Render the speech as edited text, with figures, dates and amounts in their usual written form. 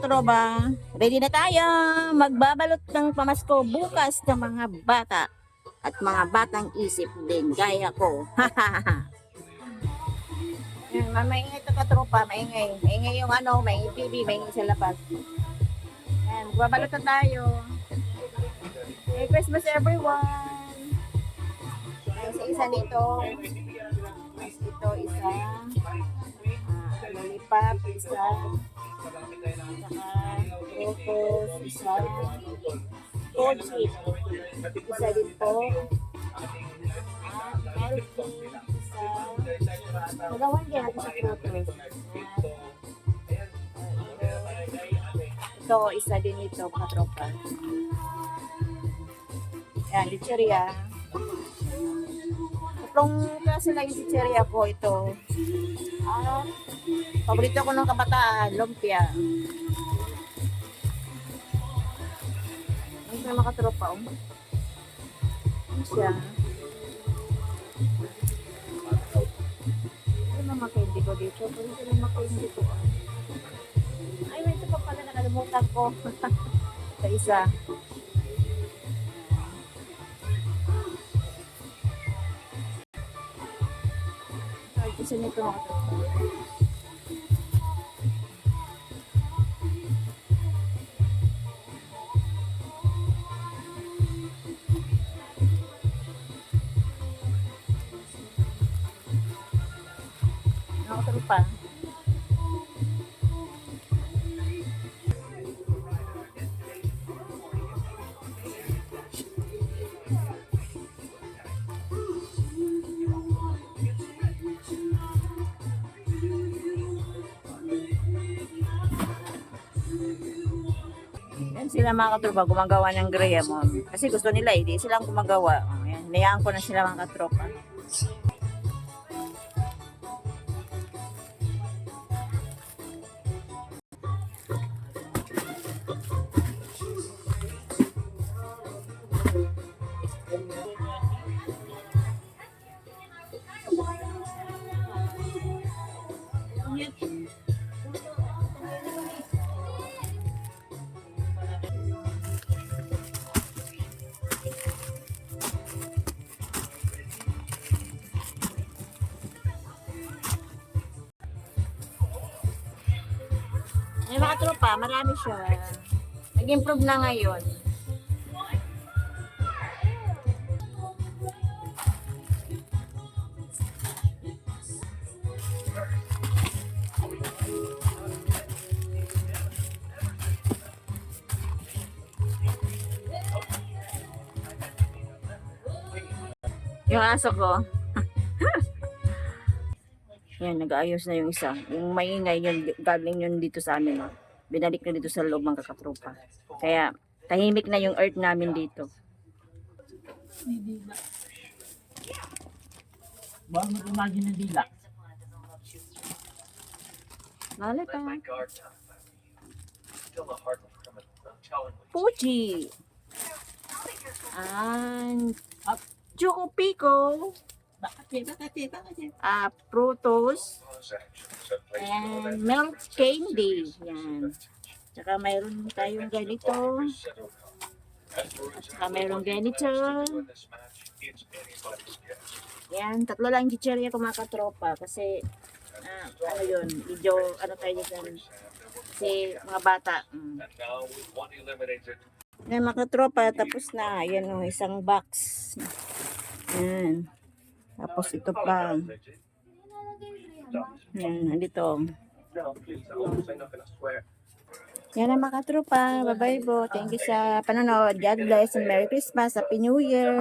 Troba, ready na tayo magbabalot ng pamasko bukas ng mga bata at mga batang isip din gaya ko. Maingay ito katropa, maingay. Maingay yung ano, maingay TV, maingay sa labas. Yan, magbabalot na tayo. Merry Christmas everyone! Ay, isa nito. Mas ito, isa. Lollipop, isa. Saka Rocos, isa. Pochi, isa din po. Melty, isa. Nagawan din natin sa Rocos. Ito, isa din ito, katropa. Yan, chicheria. Tatlong klase lang yung chicheria ko ito. Paborito ko ng kabataan, lumpia. Ano na makatropa, oh. Ano siya? Ano na makaindi ko dito? Ano na makaindi ko? Ay, may ito pa pala nakalimutan ko. Sa isa. Ay, isa nito makatropa. Pa. Yan sila mga katropa gumagawa ng Greyamon. Kasi gusto nila di silang gumagawa. Ayan, hinayaan ko na sila mga katropa. Ay, mga tropa, marami siya. Nag-improve na ngayon. Yung aso ko. Yan, nag-aayos na yung isa. Yung maingay yun, galing yun dito sa amin. Binalik na dito sa loob ng kakatropa. Kaya, tahimik na yung earth namin dito. Bawal mag-imagine ng dila. Malay pa. Pochi. And Choco Pico. Bakit? Frutos. And milk candy. Yan. Tsaka mayroon tayong ganito. At saka mayroon ganito. Yan, tatlo lang yung chicheria ko mga katropa. Kasi, ano yun, medyo, ano tayo dyan. Kasi, mga bata. Yan mga katropa, tapos na. Yan o, isang box. Yan. Tapos ito pa. Yan, nandito. Yan ang mga katropa. Bye-bye po. Thank you sa panonood. God bless and Merry Christmas. Happy New Year.